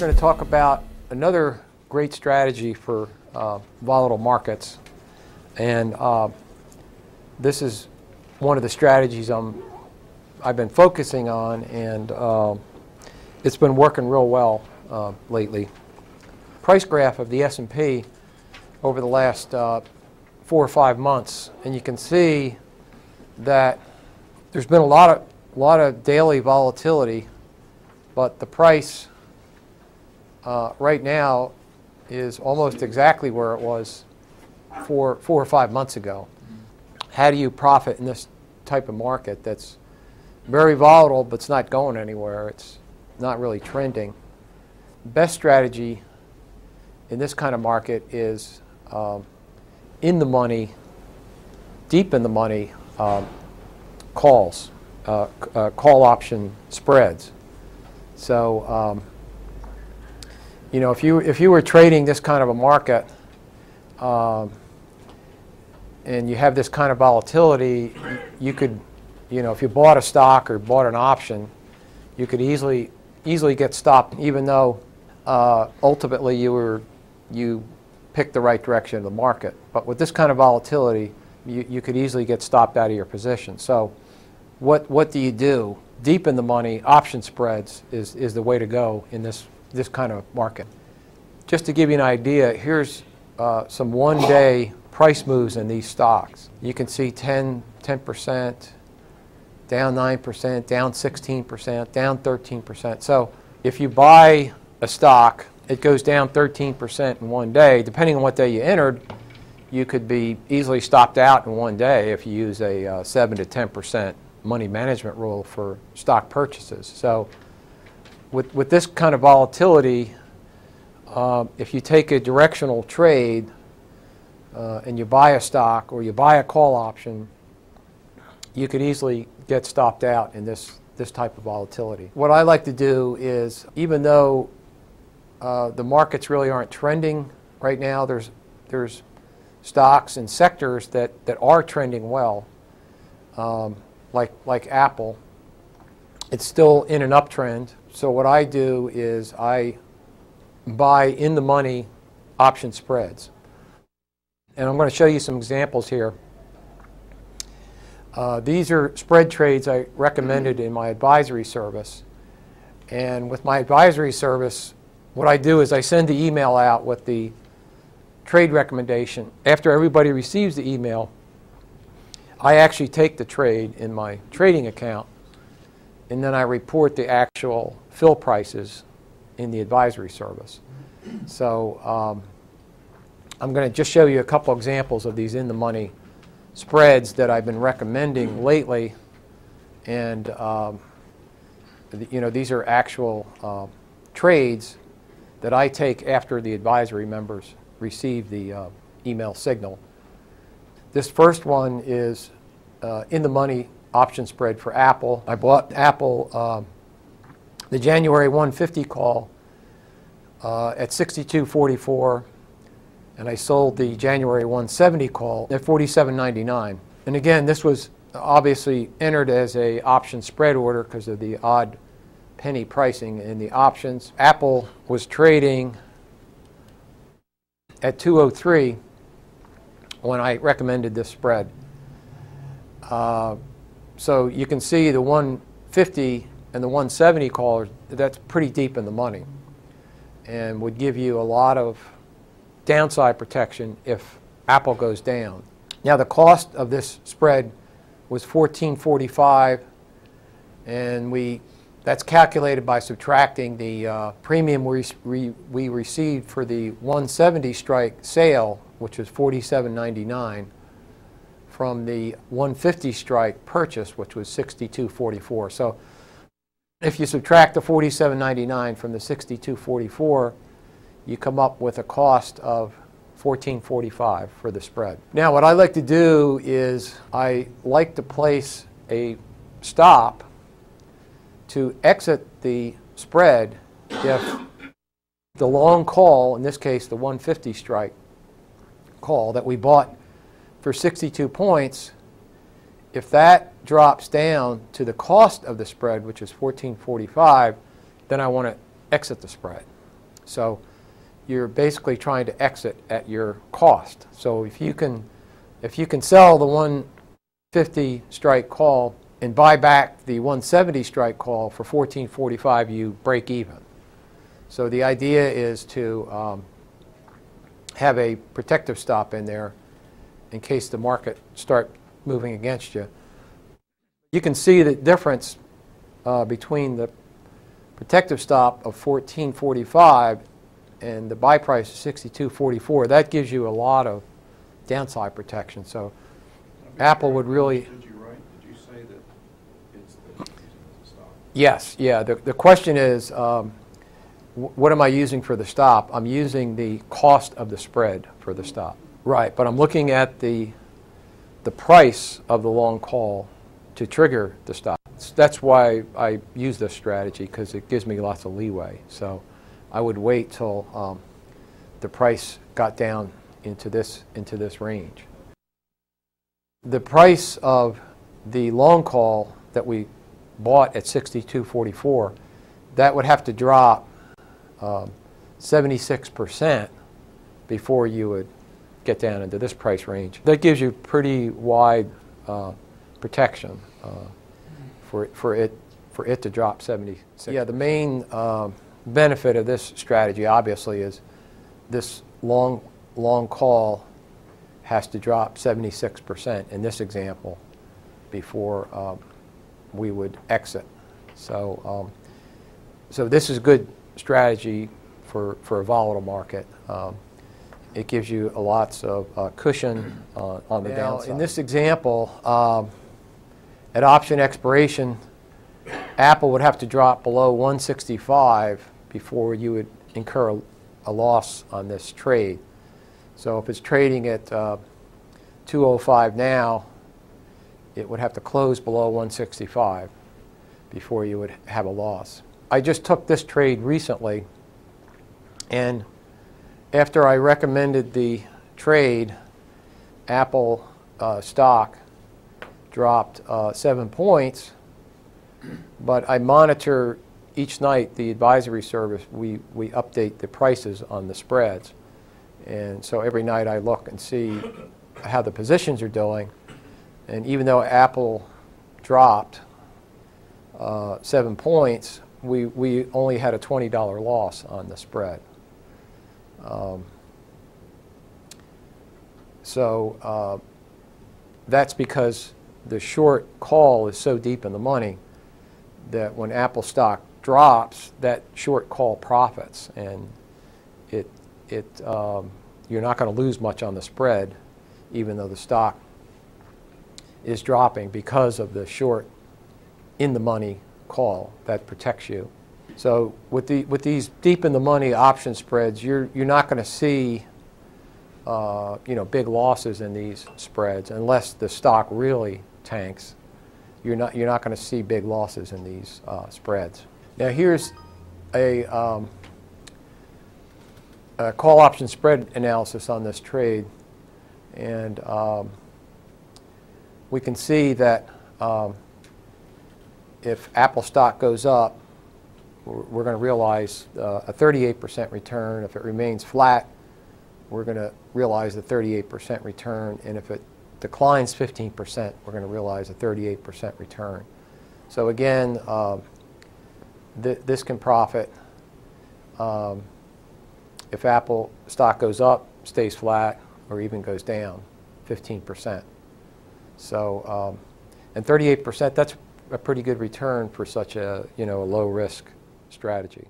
going to talk about another great strategy for volatile markets, and this is one of the strategies I've been focusing on, and it's been working real well lately. Price graph of the S&P over the last 4 or 5 months, and you can see that there's been a lot of daily volatility, but the price right now is almost exactly where it was 4 or 5 months ago. How do you profit in this type of market that's very volatile but it's not going anywhere? It's not really trending. Best strategy in this kind of market is in the money, deep in the money calls, call option spreads. So you know, if you were trading this kind of a market and you have this kind of volatility, you could, you know, if you bought a stock or bought an option, you could easily get stopped, even though ultimately you picked the right direction of the market. But with this kind of volatility, you could easily get stopped out of your position. So what do you do? Deep in the money, option spreads is the way to go in this kind of market. Just to give you an idea, here's some one-day price moves in these stocks. You can see 10%, down 9%, down 16%, down 13%. So if you buy a stock, it goes down 13% in one day. Depending on what day you entered, you could be easily stopped out in one day if you use a 7 to 10% money management rule for stock purchases. So with this kind of volatility, if you take a directional trade and you buy a stock or you buy a call option, you could easily get stopped out in this type of volatility. What I like to do is, even though the markets really aren't trending right now, there's stocks and sectors that are trending well, like Apple. It's still in an uptrend. So what I do is I buy in the money option spreads. And I'm going to show you some examples here. These are spread trades I recommended in my advisory service. And with my advisory service, what I do is I send the email out with the trade recommendation. After everybody receives the email, I actually take the trade in my trading account, and then I report the actual fill prices in the advisory service. So I'm going to just show you a couple examples of these in-the-money spreads that I've been recommending lately. And you know, these are actual trades that I take after the advisory members receive the email signal. This first one is in-the-money option spread for Apple. I bought Apple the January 150 call at 62.44, and I sold the January 170 call at 47.99. And again, this was obviously entered as a option spread order because of the odd penny pricing in the options. Apple was trading at 203 when I recommended this spread. So you can see the 150 and the 170 call, that's pretty deep in the money and would give you a lot of downside protection if Apple goes down. Now the cost of this spread was $14.45, and that's calculated by subtracting the premium we received for the 170 strike sale, which was $47.99, from the 150 strike purchase, which was $62.44. So if you subtract the $47.99 from the $62.44, you come up with a cost of $14.45 for the spread. Now what I like to do is I like to place a stop to exit the spread if the long call, in this case the 150 strike call that we bought for 62 points, if that drops down to the cost of the spread, which is $14.45, then I want to exit the spread. So you're basically trying to exit at your cost. So if you can sell the 150 strike call and buy back the 170 strike call for $14.45, you break even. So the idea is to have a protective stop in there in case the market start moving against you. You can see the difference between the protective stop of $14.45 and the buy price of $62.44. That gives you a lot of downside protection. So Apple would really... Did you say that it's the using as a stop? Yes, yeah. The question is, what am I using for the stop? I'm using the cost of the spread for the stop. Right, but I'm looking at the price of the long call to trigger the stop. That's why I use this strategy, because it gives me lots of leeway. So I would wait till the price got down into this range. The price of the long call that we bought at $62.44, that would have to drop 76% before you would get down into this price range. That gives you pretty wide protection for it to drop 76%. Yeah, the main benefit of this strategy obviously is this long call has to drop 76% in this example before we would exit. So so this is good strategy for a volatile market. It gives you lots of cushion on the downside. In this example, at option expiration, Apple would have to drop below 165 before you would incur a loss on this trade. So if it's trading at 205 now, it would have to close below 165 before you would have a loss. I just took this trade recently, and after I recommended the trade, Apple stock dropped 7 points, but I monitor each night the advisory service. We update the prices on the spreads, and so every night I look and see how the positions are doing, and even though Apple dropped 7 points, we only had a $20 loss on the spread. So that's because the short call is so deep in the money that when Apple stock drops, that short call profits, and you're not going to lose much on the spread, even though the stock is dropping, because of the short in the money call that protects you. So with these deep in the money option spreads, you're not going to see big losses in these spreads unless the stock really tanks. You're not going to see big losses in these spreads. Now here's a call option spread analysis on this trade, and we can see that if Apple stock goes up, we're going to realize a 38% return. If it remains flat, we're going to realize a 38% return, and if it declines 15%, we're going to realize a 38% return. So again, this can profit if Apple stock goes up, stays flat, or even goes down 15%. So and 38%, that's a pretty good return for such a low risk strategy.